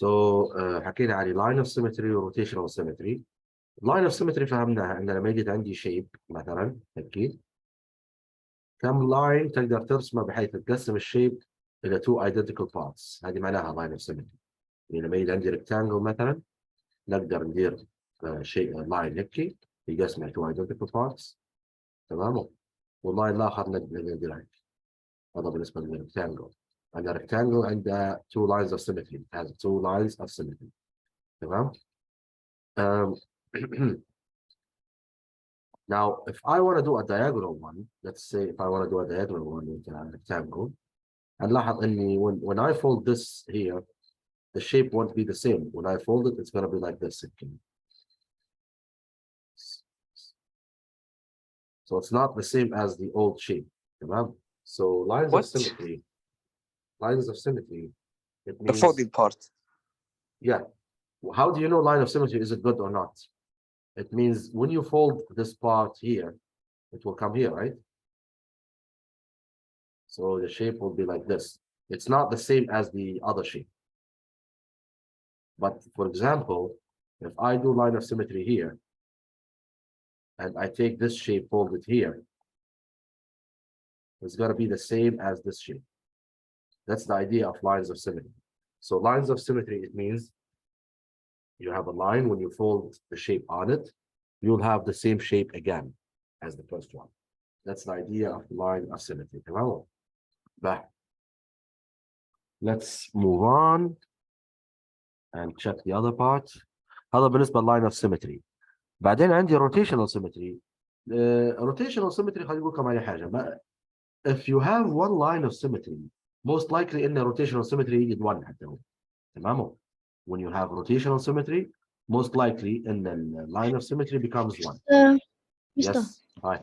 So حكينا عن line of symmetry و rotational symmetry. line of symmetry فهمناها ان لما يجي عندي shape مثلا اكيد كم لاين تقدر ترسمه بحيث تقسم الشيب الى two identical parts. هذه معناها line of symmetry. يعني لما يجي عندي rectangle مثلا نقدر ندير شيء لاين هيك يقسم على two identical parts تمام، واللاين الاخر نقدر ندير هيك. هذا بالنسبه للrectangle. and the rectangle عنده two lines of symmetry. It has two lines of symmetry. تمام. Now, if I want to do a diagonal one, let's say if I want to do a diagonal one with a rectangle, هنلاحظ اني when I fold this here, the shape won't be the same. When I fold it, it's going to be like this. So it's not the same as the old shape. تمام. So lines of symmetry. Lines of symmetry. It means the folding part. Yeah. How do you know line of symmetry is it good or not? It means when you fold this part here, it will come here, right? So the shape will be like this. It's not the same as the other shape. But for example, if I do line of symmetry here, and I take this shape, fold it here, it's going to be the same as this shape. That's the idea of lines of symmetry. So lines of symmetry, it means you have a line, when you fold the shape on it, you'll have the same shape again as the first one. That's the idea of line of symmetry. But let's move on and check the other part. هذا بالنسبة line of symmetry. بعدين عندي rotational symmetry. Rotational symmetry خليني أقول لكم على حاجة. If you have one line of symmetry, most likely in the rotational symmetry يجي 1 حتى هو. تمام. When you have rotational symmetry, most likely in the line of symmetry becomes 1. Mr. Yes. Hi.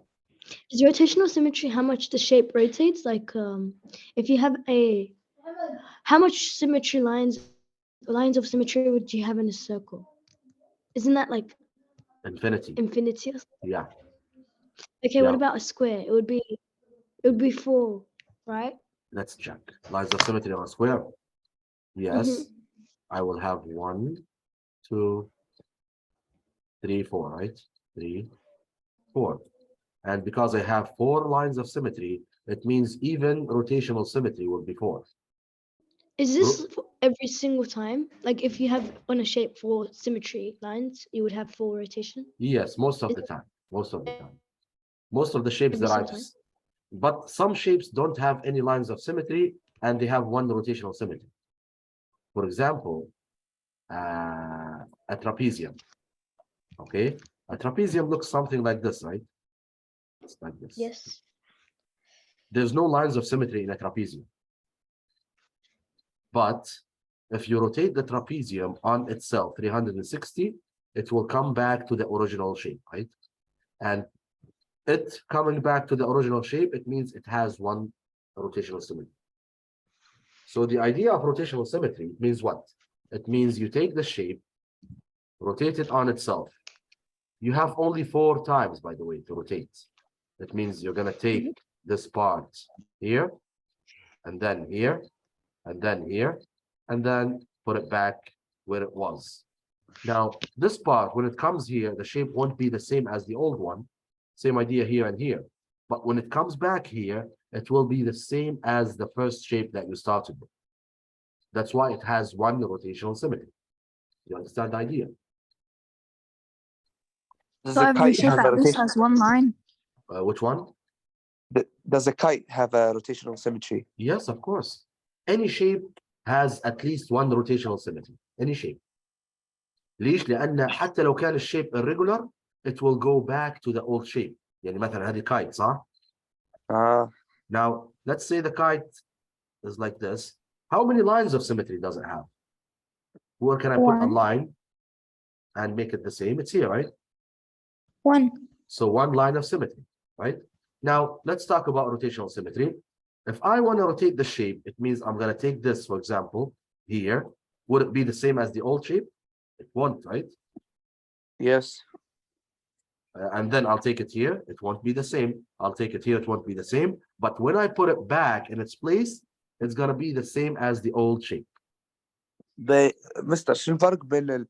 Is rotational symmetry how much the shape rotates? Like if you have how much lines of symmetry would you have in a circle? Isn't that like Infinity. infinity? Yeah. Okay, what about a square? It would be 4, right? Let's check. Lines of symmetry on a square. Yes. I will have 1, 2, 3, 4, right? 3, 4. And because I have 4 lines of symmetry, it means even rotational symmetry will be 4. Is this for every single time? Like if you have on a shape 4 symmetry lines, you would have 4 rotation? Yes, most of the time. Most of the time. Most of the shapes that I've... But some shapes don't have any lines of symmetry and they have 1 rotational symmetry. For example, a trapezium. Okay? A trapezium looks something like this, right? It's like this. Yes. There's no lines of symmetry in a trapezium. But if you rotate the trapezium on itself 360, it will come back to the original shape, right? And it coming back to the original shape, it means it has 1 rotational symmetry. So the idea of rotational symmetry means what? It means you take the shape, rotate it on itself. You have only 4 times, by the way, to rotate. That means you're going to take this part here, and then here, and then here, and then put it back where it was. Now, this part, when it comes here, the shape won't be the same as the old one. Same idea here and here. But when it comes back here, it will be the same as the first shape that you started with. That's why it has 1 rotational symmetry. You understand the idea? Does So the every kite shape have a like this rotation? has one line. Which one? Does the kite have a rotational symmetry? Yes, of course. Any shape has at least 1 rotational symmetry. Any shape. ليش؟ لأن حتى لو كان الشيب irregular, it will go back to the old shape. يعني مثلا هذه kite صح؟ Now, let's say the kite is like this. How many lines of symmetry does it have? Where can I put a line and make it the same? It's here, right? 1. So 1 line of symmetry, right? Now, let's talk about rotational symmetry. If I want to rotate the shape, it means I'm going to take this, for example, here. Would it be the same as the old shape? It won't, right? Yes. And then I'll take it here. It won't be the same. I'll take it here. It won't be the same. But when I put it back in its place, it's going to be the same as the old shape. مستر شو الفرق بين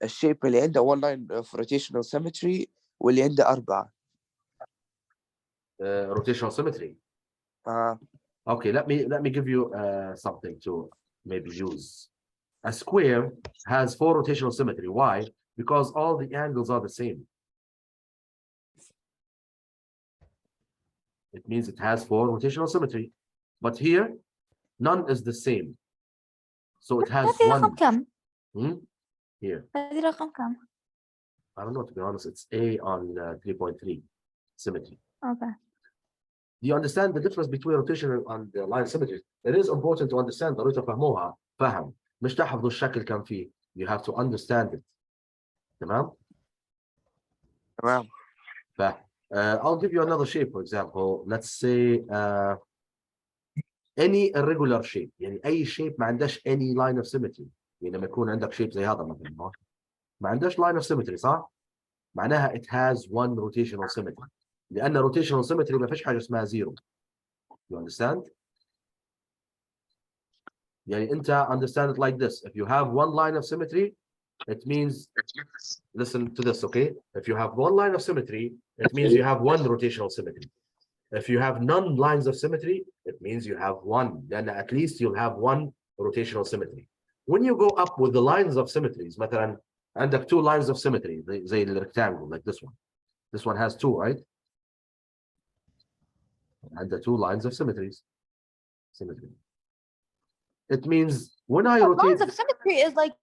الشيب اللي عنده one line of rotational symmetry واللي عنده 4؟ rotational symmetry. Okay, let me give you something to maybe use. A square has 4 rotational symmetry. Why? Because all the angles are the same. It means it has 4 rotational symmetry. But here, none is the same. So it has هذه رقم one. كم؟ Here. هذه رقم كم؟ I don't know, to be honest. It's A on 3.3 symmetry. Okay. Do you understand the difference between rotational and the line symmetry? It is important to understand. ضروري تفهموها فهم. مش تحفظوا الشكل كم فيه. You have to understand it. تمام؟ تمام. I'll give you another shape, for example. Let's say any irregular shape. يعني أي shape ما عندهش any line of symmetry. يعني لما يكون عندك shape زي هذا مثلا ما عندهش line of symmetry صح؟ معناها it has one rotational symmetry. لأن rotational symmetry ما فيش حاجة اسمها zero. You understand? يعني أنت understand it like this. If you have one line of symmetry, it means, listen to this, okay? If you have one line of symmetry, it means you have one rotational symmetry. If you have none lines of symmetry, it means you have one. Then at least you'll have one rotational symmetry. When you go up with the lines of symmetries, مثلا عندك 2 lines of symmetry, زي the rectangle, like this one. This one has 2, right? And the 2 lines of symmetry. It means when I rotate. Lines of symmetry is like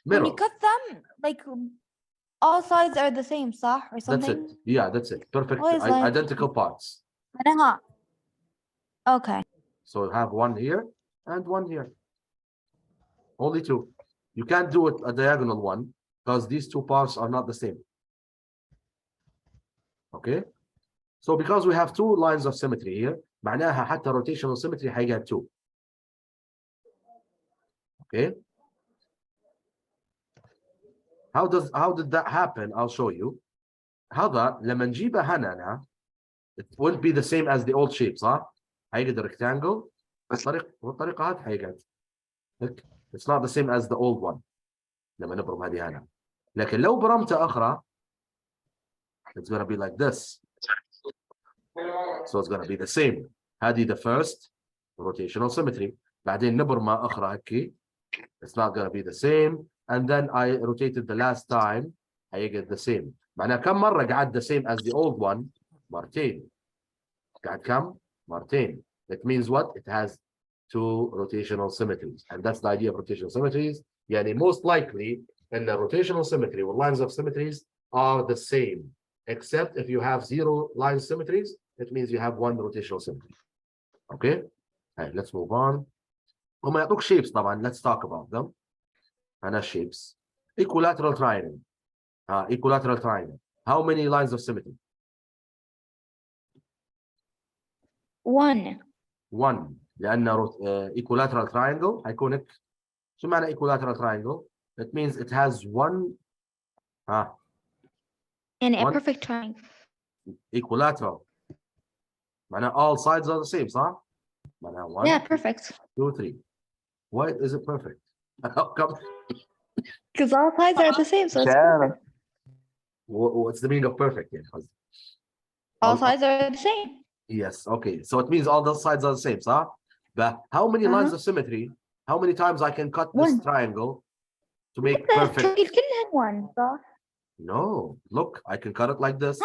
when you mirror. cut them, like all sides are the same, صح? Or something? That's it. Yeah, that's it. Perfect. What is line of Identical parts. معناها okay. So you have one here and one here. Only 2. You can't do it a diagonal one because these 2 parts are not the same. Okay? So because we have 2 lines of symmetry here, معناها حتى rotational symmetry هيجي 2. Okay? How did that happen? I'll show you. هذا لما نجيبه هنا it won't be the same as the old shape صح؟ هيجي the rectangle والطريقة هذه هيجي. It's not the same as the old one. لما نبرم هذه هنا. لكن لو برمتها أخرى it's gonna be like this. So it's gonna be the same. هذه the first rotational symmetry. بعدين نبرمها أخرى هيك. It's not gonna be the same. And then I rotated the last time. هيجي the same. معناها كم مرة قعد the same as the old one؟ مرتين. قعد كم؟ مرتين. It means what? It has 2 rotational symmetries. And that's the idea of rotational symmetries. يعني most likely in the rotational symmetry or lines of symmetries are the same. Except if you have 0 line symmetries, it means you have 1 rotational symmetry. Okay? Right, let's move on. هم يعطوك shapes طبعا. Let's talk about them. هنا shapes. Equilateral triangle. Equilateral triangle. How many lines of symmetry? 1. 1. لأن equilateral triangle هيكون هيك. شو معنى equilateral triangle? It means it has one And a One. perfect triangle. equilateral. معناها all sides are the same صح؟ معناها 1, Yeah, perfect. 2, 3. Why is it perfect? How come? Because all sides are the same, so it's عارف. What's the meaning of perfect? Yeah, all sides are the same. yes, okay. So it means all the sides are the same, صح? But how many lines of symmetry? How many times I can cut this 1. triangle to make perfect? كلهن 1 صح؟ No, look, I can cut it like this.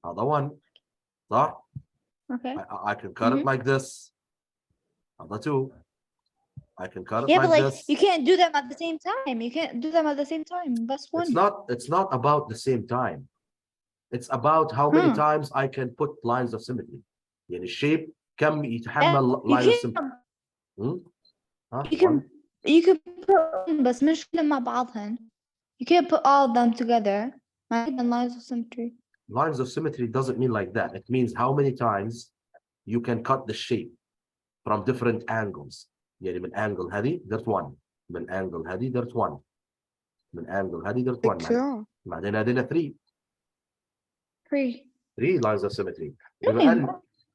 هذا 1. صح? Okay. I can cut it like this. هذا 2. I can cut it Yeah, like but like this. you can't do them at the same time. You can't do them at the same time. That's 1. It's not about the same time. It's about how many times I can put lines of symmetry. يعني الشيب كم يتحمل line of symmetry. You can put بس مش كلهم مع بعضهن. You can't put all of them together. Lines of symmetry. Lines of symmetry doesn't mean like that. It means how many times you can cut the shape from different angles. يعني من angle هذه there's 1. من angle هذه there's 1. من angle هذه there's 1. بعدين هذه 3. 3 lines of symmetry.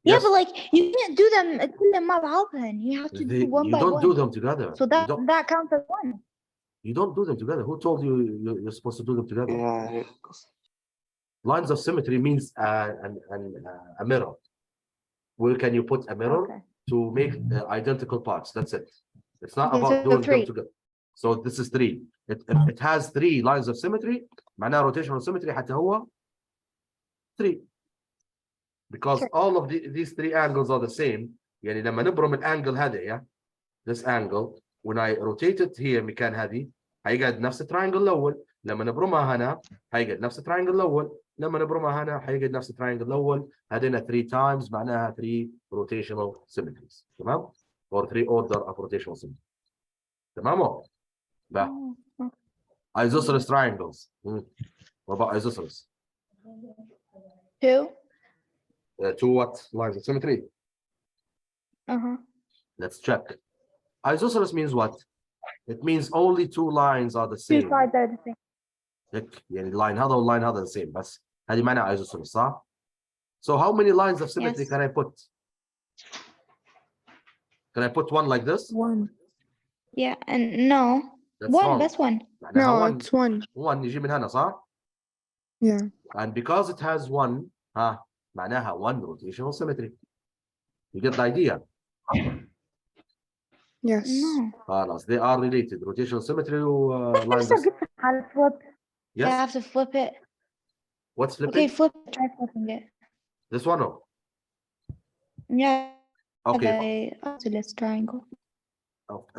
Yeah, but like you can't do them كلهم مع بعضهن. You have to do one you by don't one. do them together. So that counts as 1. You don't do them together. Who told you you're supposed to do them together? Yeah. Lines of symmetry means a mirror. Where can you put a mirror Okay. to make identical parts? That's it. It's not Okay, about so doing them 3. together. So this is 3. If it has 3 lines of symmetry, معناها rotational symmetry حتى هو 3. Because Sure. all of these 3 angles are the same. يعني لما نبرم الانجل هذا this angle when I rotate it here مكان هذه هيقعد نفس التراينجل الاول. لما نبرمها هنا هيقعد نفس التراينجل الاول. لما نبرمها هنا هيقعد نفس التراينجل الاول. هذينا 3 times معناها 3 rotational symmetries. تمام؟ or 3 order of rotational symmetry. تمام؟ بقى isosceles triangles. What about isosceles? 2. 2 what lines of symmetry? Let's check. Isosceles means what? It means only 2 lines are the 2 same. sides are the same. هيك يعني اللاين هذا واللاين هذا the same بس هذه معناها isosceles صح؟ So how many lines of symmetry Yes. can I put? Can I put one like this? 1. Yeah, and no. That's 1, wrong. that's 1. معناها No, 1 it's 1. 1 يجي من هنا صح؟ Yeah. And because it has 1 معناها 1 rotational symmetry. You get the idea? Yes. No. خلاص they are related. Rotational symmetry lines So of get how to flip. You yes. have to flip it. What's flipping? Okay, flip it. Try flipping it. This one? No. Yeah. Okay. The isosceles triangle.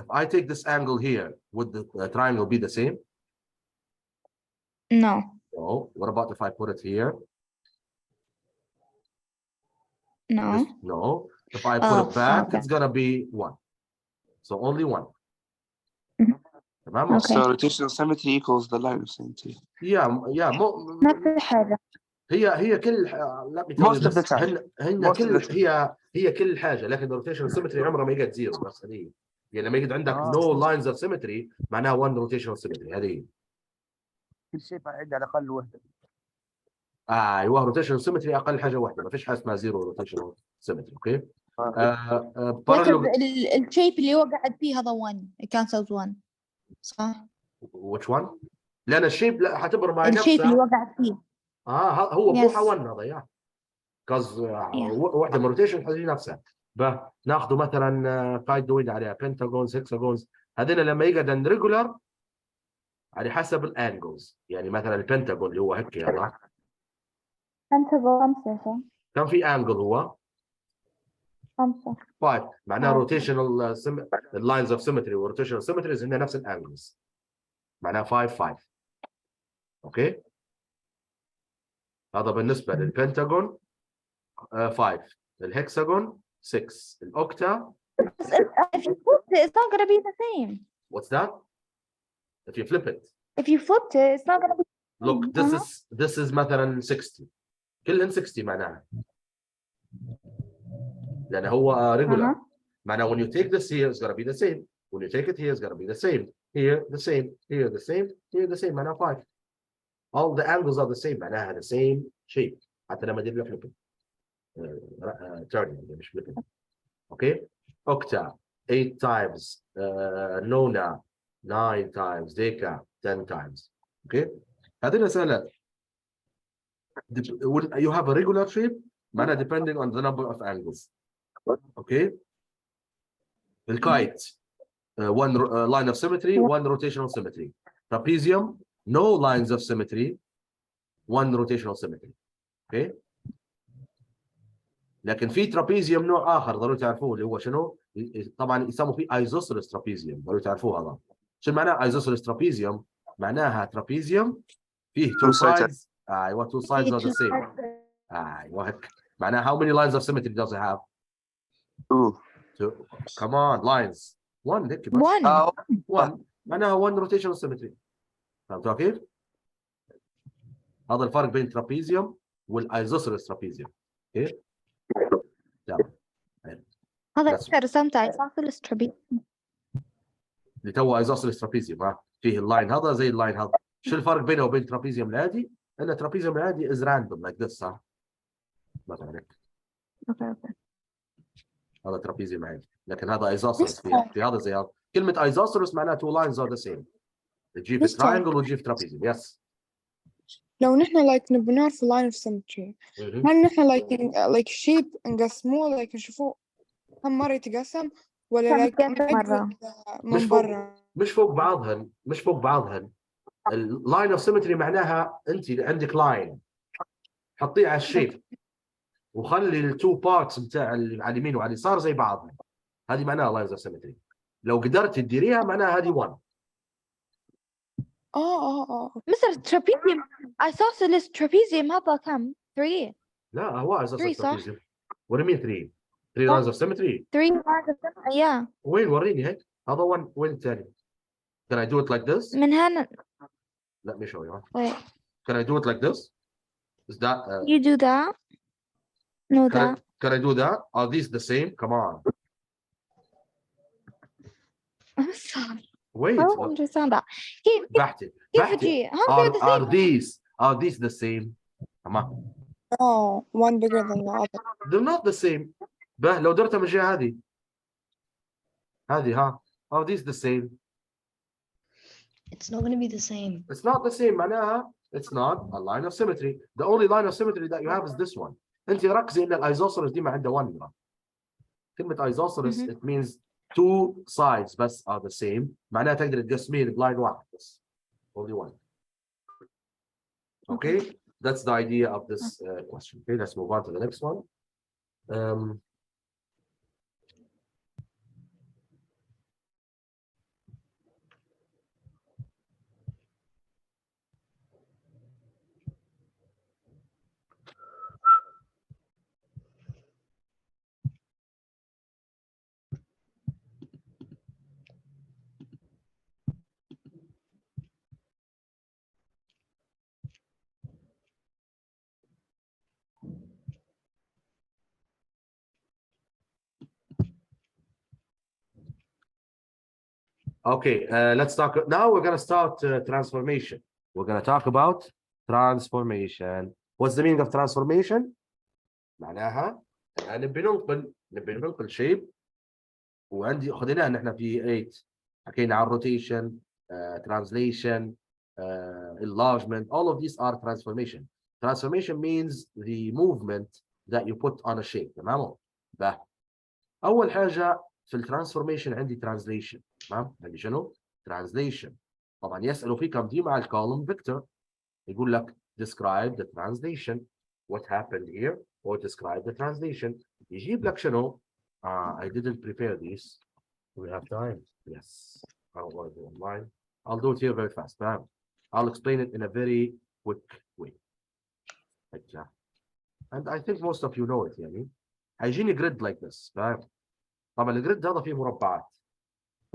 If I take this angle here, would the triangle be the same? No. No. What about if I put it here? No. No. If I put Oh, it back, okay. it's gonna be 1. So only 1. Mhm. تمام؟ Okay. So rotational symmetry equals the line of symmetry. Yeah. نفس الحاجة. هي كل let me tell you Most of the this. time. هن Most of كل the time. هي كل حاجه لكن الروتيشنال سيمتري عمرها ما يقعد زيرو بس هذه يعني لما يقعد عندك no lines of symmetry معناها 1 rotational symmetry هذه كل شيء عندنا على الاقل وحده. ايوه روتيشنال سيمتري اقل حاجه واحده ما فيش حاجه اسمها زيرو روتيشنال سيمتري اوكي الشيب اللي هو قاعد فيه هذا 1 cancels 1 صح؟ which one؟ لان الشيب لا حتبر مع الشيب اللي نفسها هو قاعد فيه. هو Yes. بروحه 1 هذا يا كاز واحده من روتيشن حتجي نفسها ناخذ مثلا قاعده وين عليها بنتاجونز هكساجونز هذول لما يقعد عند ريجولار على حسب الانجلز يعني مثلا البنتاجون اللي هو هيك يلا Pentagon 5 صح؟ كم في انجل هو 5 5 معناه روتيشنال اللاينز اوف سيمتري والروتيشنال سيمتريز هن نفس الانجلز معناه 5 اوكي هذا بالنسبه للبنتاجون 5 الهكساجون 6 الاوكتا If you flipped it, it's not going to be the same. what's that if you flip it If you flipped it, it's not going to be. look this is مثلا 60 كلهن 60 معناها لأن هو regular معناها when you take this here it's gonna be the same when you take it here it's gonna be the same here the same here the same here the same معناها 5 all the angles are the same معناها the same shape حتى لما ندير له flipping turning مش flipping okay octa 8 times nona 9 times deca 10 times okay هذه المسألة you have a regular shape معناها depending on the number of angles okay الكايت one line of symmetry one rotational symmetry trapezium no lines of symmetry one rotational symmetry okay لكن في trapezium نوع آخر ضروري تعرفوه اللي هو شنو طبعا يسموا فيه isosceles trapezium ضروري تعرفوه هذا شو معناه isosceles trapezium معناها trapezium فيه two sides ايوه two sides are the same ايوه هيك معناها how many lines of symmetry does it have 2 come on lines 1 هيك بس 1 معناها 1 rotational symmetry فهمتوا كيف؟ هذا الفرق بين trapezium والايزوسيلس trapezium اوكي؟ تمام هذا انت رسمته ايزوسيلس trapezium اللي تو ايزوسيلس trapezium فيه اللاين هذا زي اللاين هذا شو الفرق بينه وبين trapezium العادي؟ ان trapezium العادي is random like this صح؟ مثلا هيك اوكي هذا trapezium عادي لكن هذا ايزوسيلس في هذا زي هذا كلمة ايزوسيلس معناها two lines are the same تجي في Mr. triangle وتجي في trapezium. Yes. لو نحن like نبي نعرف line of symmetry هل نحن like shape نقسموه like نشوفوه كم مرة يتقسم ولا like مرة. من برا؟ مش فوق بعضهن، مش فوق بعضهن. اللاين اوف سيمتري معناها انت عندك لاين حطيه على الشيب وخلي التو بارتس بتاع اللي على اليمين وعلى اليسار زي بعض، هذه معناها لاينز اوف سيمتري. لو قدرت تديريها معناها هذه 1. مستر trapezium isosceles trapezium هذا كم؟ 3. لا هو اساسا 3 صح؟ trapezium. What do you mean 3 lines of symmetry. 3 lines of symmetry. Yeah. وين وريني هيك هذا 1. وين الثاني؟ Can I do it like this? من هنا. Let me show you. Wait. Can I do it like this? Is that You do that? No, that. can I do that? Are these the same? Come on. I'm sorry. Wait. I don't understand that. بحثي كيف تجي؟ How they're the are these the same? Come on. No, one bigger than the other. They're not the same. لو درتها من الجهة هذه ها. Are these the same? It's not going to be the same. It's not the same. معناها it's not a line of symmetry. The only line of symmetry that you have is this one. انت ركزي ان الايزوسيلس دي ما عندها 1. كلمة ايزوسيلس it means two sides بس are the same. معناها تقدر تقسمين بلاين واحد بس. Only one. Okay, that's the idea of this question. Okay, let's move on to the next one. Okay, let's talk. Now we're going to start transformation. We're going to talk about transformation. What's the meaning of transformation? معناها نبي ننقل شيء وعندي خذيناه نحن في 8 حكينا عن rotation, translation, enlargement. All of these are transformation. Transformation means the movement that you put on a shape. تمام؟ أول حاجة في الترانسفورميشن عندي translation. تمام؟ عندي شنو؟ translation. طبعا يسألوا فيكم دي مع الكولوم فيكتور يقول لك describe the translation. What happened here? Or describe the translation. يجيب لك شنو؟ I didn't prepare these. Do we have time? Yes. I don't want to do online. I'll do it here very fast. تمام؟ I'll explain it in a very quick way. And I think most of you know it يعني. هيجيني grid like this. تمام؟ طبعا الجريد هذا فيه مربعات.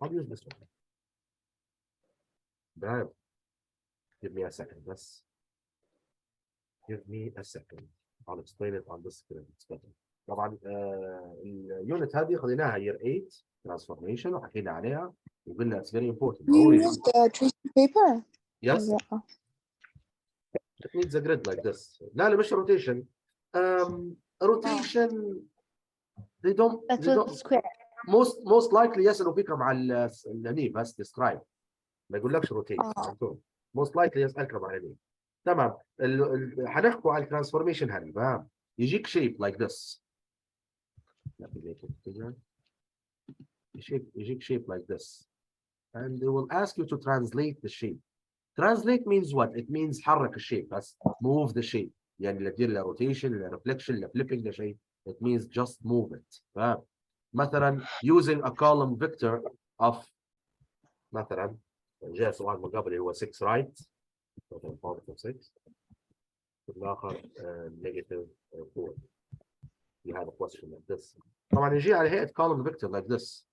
I'll use this one. تمام. Give me a second. Let's give me a second. I'll explain it on this screen. It's better. طبعا اليونت هذه خذيناها year 8 transformation وحكينا عليها وقلنا it's very important. You used tracing paper? Yes. It needs a grid like this. لا مش rotation. Rotation. They don't. That's they what don't. square. Most likely يسألوا فيكم على الهني بس describe. ما يقولكش rotate. Most likely يسألكم على الهني. تمام. حنحكوا على الترانسفورميشن هذه. تمام. يجيك shape like this. يجيك shape like this. And they will ask you to translate the shape. Translate means what? It means حرك الشيب بس. Move the shape. يعني لا تدير لا rotation لا reflection لا flipping لا شيء. It means just move it. تمام. مثلا using a column vector of مثلا جاء سؤال من قبل هو 6 right مثلا positive 6 والآخر negative 4. You have a question like this. طبعا يجي على هيئة column vector like this.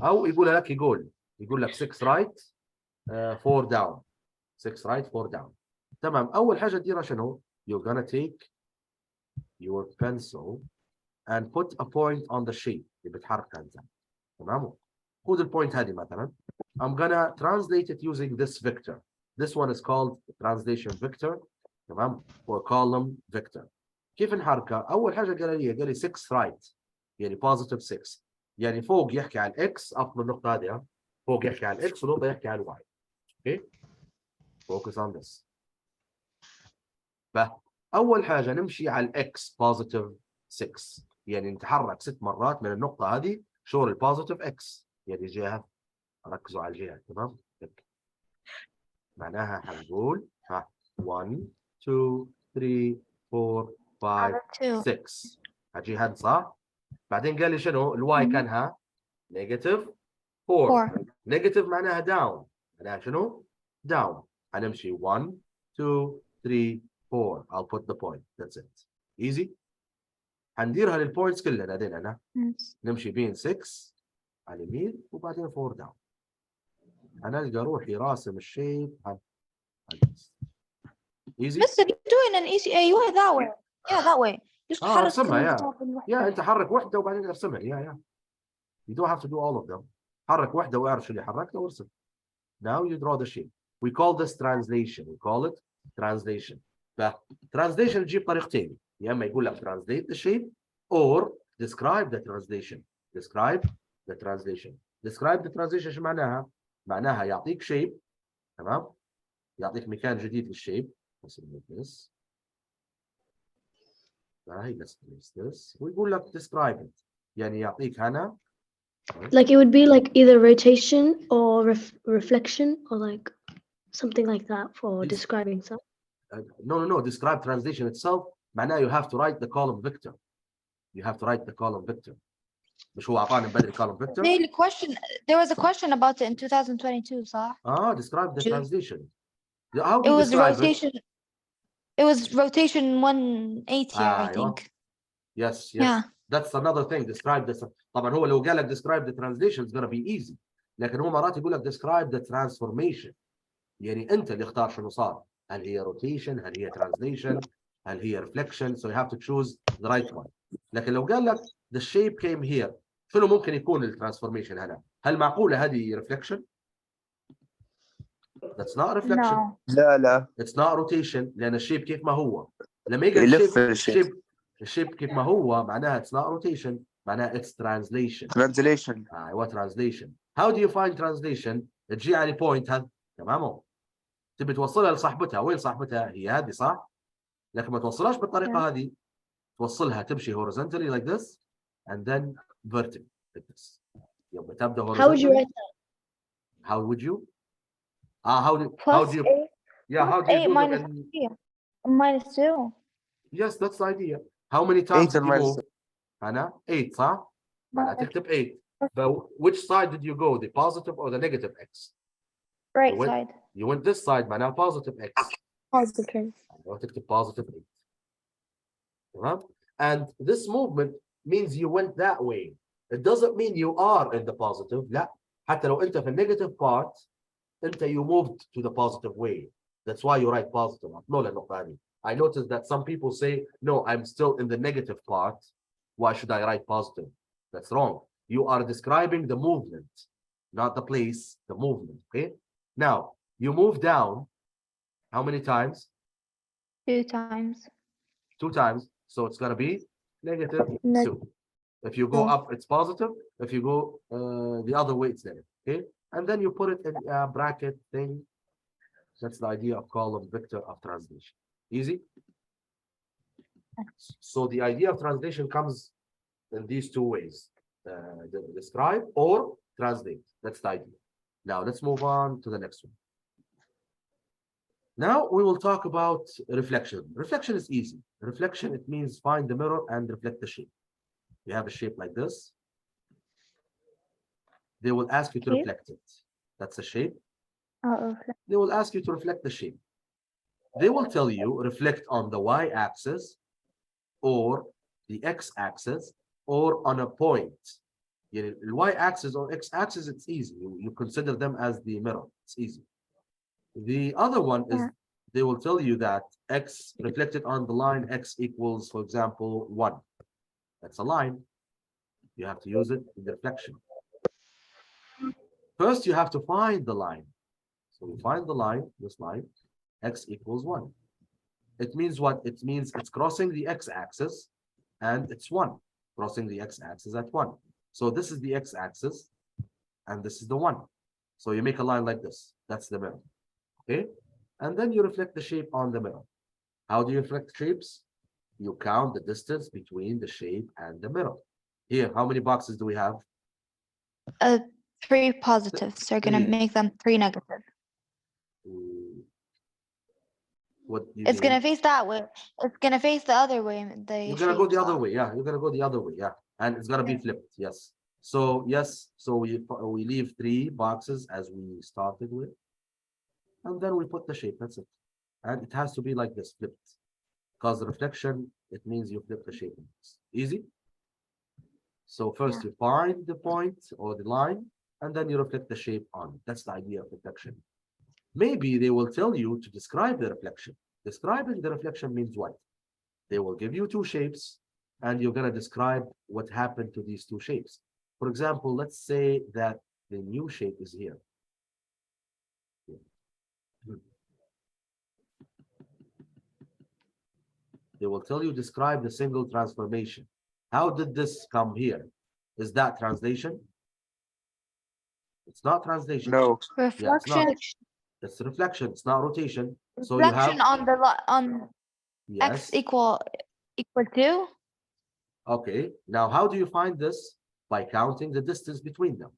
أو يقول لك 6 right 4 down. 6 right 4 down. تمام. أول حاجة تديرها شنو؟ You're gonna take your pencil and put a point on the shape اللي بتحركها أنت. تمام؟ خذ البوينت هذه مثلا. I'm gonna translate it using this vector. This one is called translation vector. تمام؟ or column vector. كيف نحركها؟ أول حاجة قال لي 6 right يعني positive 6 يعني فوق يحكي عن x أفضل النقطة هذه فوق يحكي عن x ونقطة يحكي عن y. Okay, focus on this. فأول حاجة نمشي على الإكس positive 6 يعني نتحرك 6 مرات من النقطة هذه شور البوزيتيف إكس يعني جهة ركزوا على الجهة تمام معناها حنقول ها 1 2 3 4 5 6 هالجهة صح؟ بعدين قال لي شنو؟ الواي كان ها نيجاتيف 4 نيجاتيف معناها داون معناها شنو؟ داون هنمشي 1 2 3 4 I'll put the point that's it easy هنديرها للبوينتس كلها بعدين انا نمشي بين 6 على اليمين وبعدين 4 داون انا القى روحي راسم الشيب easy Mister, you're doing an easy. You are that way. Yeah, that way. Just حرك ارسمها النقطة يا بالوحدة. انت حرك واحده وبعدين ارسمها يا you don't have to do all of them حرك واحده واعرف شو اللي حركته وارسم now you draw the shape we call this translation we call it translation translation تجيب طريقتين يا اما يقول لك translate the shape or describe the translation describe the translation describe the translation شو معناها؟ معناها يعطيك shape تمام؟ يعطيك مكان جديد للشيب this let's place this ويقول لك describe it يعني يعطيك هنا Like it would be like either rotation or reflection or like something like that for describing something. no describe translation itself معناه you have to write the column vector you have to write the column vector مش هو أعطانا من بدري column vector There was a question about it in 2022, صح? describe the translation how do It you was describe rotation. It was rotation 180, I أيوة. think. yes Yeah. that's another thing describe this طبعا هو لو قال لك describe the translation it's gonna be easy لكن هو مرات يقول لك describe the transformation يعني انت اللي اختار شنو صار هل هي rotation هل هي translation هل هي reflection so you have to choose the right one لكن لو قال لك the shape came here شنو ممكن يكون الترانسفورميشن هنا هل معقوله هذه reflection that's not reflection No. لا it's not rotation لان الشيب كيف ما هو لما يقول يلف الشيب كيف ما هو معناها it's not rotation معناها it's translation ايوه translation how do you find translation تجي على point هذا تمام تبي توصلها لصاحبتها وين صاحبتها هي هذه صح لكن ما توصلهاش بالطريقه هذه توصلها تمشي horizontally like this and then vertically like this يبقى تبدا horizontally How would you write that? how would you how do you yeah how do you do them in... minus 2. yes that's the idea how many times did you move هنا 8 صح معناها تكتب 8 but which side did you go the positive or the negative x Right side. you went this side معناها positive x positive تكتب positive 8 تمام and this movement means you went that way it doesn't mean you are in the positive لا حتى لو انت في النيجاتيف part انت you moved to the positive way that's why you write positive no للنقطة هذه I noticed that some people say no I'm still in the negative part why should I write positive that's wrong you are describing the movement not the place the movement okay now you move down how many times 2 times. 2 times so it's going to be negative 2 if you go up it's positive if you go the other way it's negative okay and then you put it in a bracket thing that's the idea of column vector of translation easy so the idea of translation comes in these two ways describe or translate that's the idea now let's move on to the next one now we will talk about reflection reflection is easy reflection it means find the mirror and reflect the shape you have a shape like this they will ask you to reflect it that's a shape they will ask you to reflect the shape they will tell you reflect on the y-axis or the x-axis or on a point the y-axis or x-axis it's easy you consider them as the mirror it's easy the other one is they will tell you that x reflected on the line x equals for example 1 that's a line you have to use it in the reflection first you have to find the line so we find the line this line x equals 1 it means what it means it's crossing the x-axis and it's 1 crossing the x-axis at 1 so this is the x-axis and this is the 1 So you make a line like this. That's the mirror. Okay. And then you reflect the shape on the mirror. How do you reflect shapes? You count the distance between the shape and the mirror. Here, how many boxes do we have? 3 positives. So you're gonna Three. make them 3 negative. What do you It's mean? gonna face that way. It's gonna face the other way. You're gonna go the other way, yeah. You're gonna go the other way, yeah. And it's gonna be flipped, yes. So yes, so we leave 3 boxes as we started with, and then we put the shape. That's it. And it has to be like this, flipped, because the reflection, it means you flip the shape. Easy. So first you find the point or the line, and then you reflect the shape on it. That's the idea of reflection. Maybe they will tell you to describe the reflection. Describing the reflection means what? They will give you 2 shapes, and you're going to describe what happened to these 2 shapes. For example, let's say that the new shape is here. They will tell you describe the single transformation. How did this come here? Is that translation? It's not translation. No. Yeah, it's not. Reflection. It's reflection. It's not rotation. So you have Reflection on the on x yes. equal 2. Okay. Now, how do you find this? By counting the distance between them.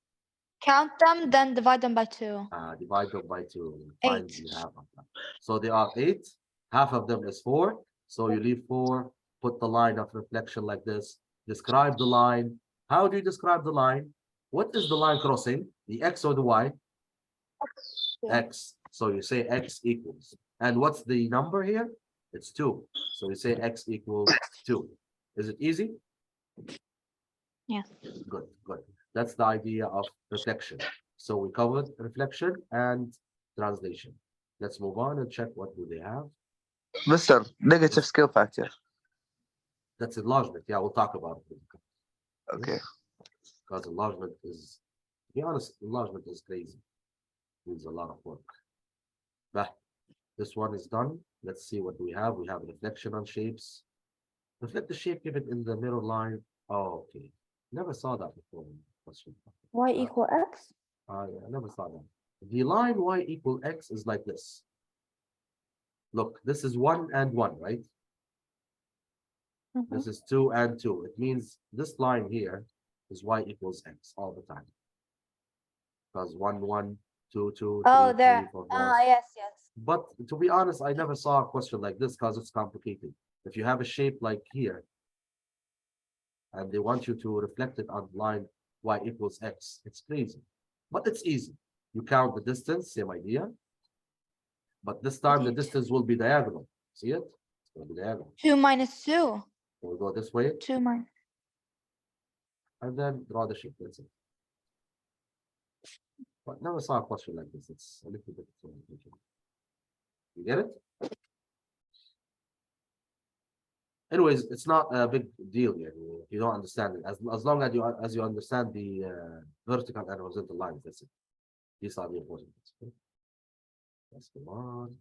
Count them, then divide them by 2. Divide them by 2. Find 8. the half of them. So they are 8. Half of them is 4. So you leave 4. Put the line of reflection like this. Describe the line. How do you describe the line? What is the line crossing? The X or the Y? X. So you say X equals. And what's the number here? It's 2. So you say X equals 2. Is it easy? Yeah. Good, good. That's the idea of reflection. So we covered reflection and translation. Let's move on and check what do they have. Mr. Negative scale factor. That's enlargement. Yeah, we'll talk about it. Okay. Because enlargement is, to be honest, enlargement is crazy. Needs a lot of work. But this one is done. Let's see what we have. We have reflection on shapes. Reflect the shape given in the mirror line. Oh, okay. Never saw that before. Y equal X? I never saw that. The line y equal x is like this. Look, this is 1 and 1, right? This is 2 and 2. It means this line here is y equals x all the time. Because 1, 1, 2, 2, Oh, 3, there. 3, 4, 4. Yes, yes. But to be honest, I never saw a question like this because it's complicated. If you have a shape like here, and they want you to reflect it on line y equals x, it's crazy. But it's easy. You count the distance, same idea. But this time the distance will be diagonal. See it? It's going to be diagonal. 2 minus 2. We'll go this way 2 minus. and then draw the shape. That's it. But never saw a question like this. It's a little bit. You get it? Anyways, it's not a big deal here. If you don't understand it, as long as you understand the vertical and horizontal lines, that's it. These are the important things. Okay? Let's go on.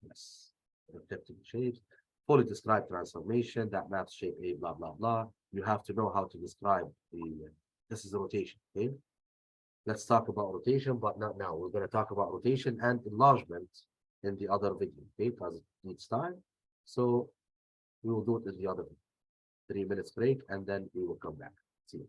Yes, reflecting shapes. Fully describe transformation that maps shape A, blah blah blah. You have to know how to describe the. This is the rotation. Okay. Let's talk about rotation, but not now. We're going to talk about rotation and enlargement in the other video. Okay, because it needs time. So we will do it in the other 3 minutes break, and then we will come back. See you.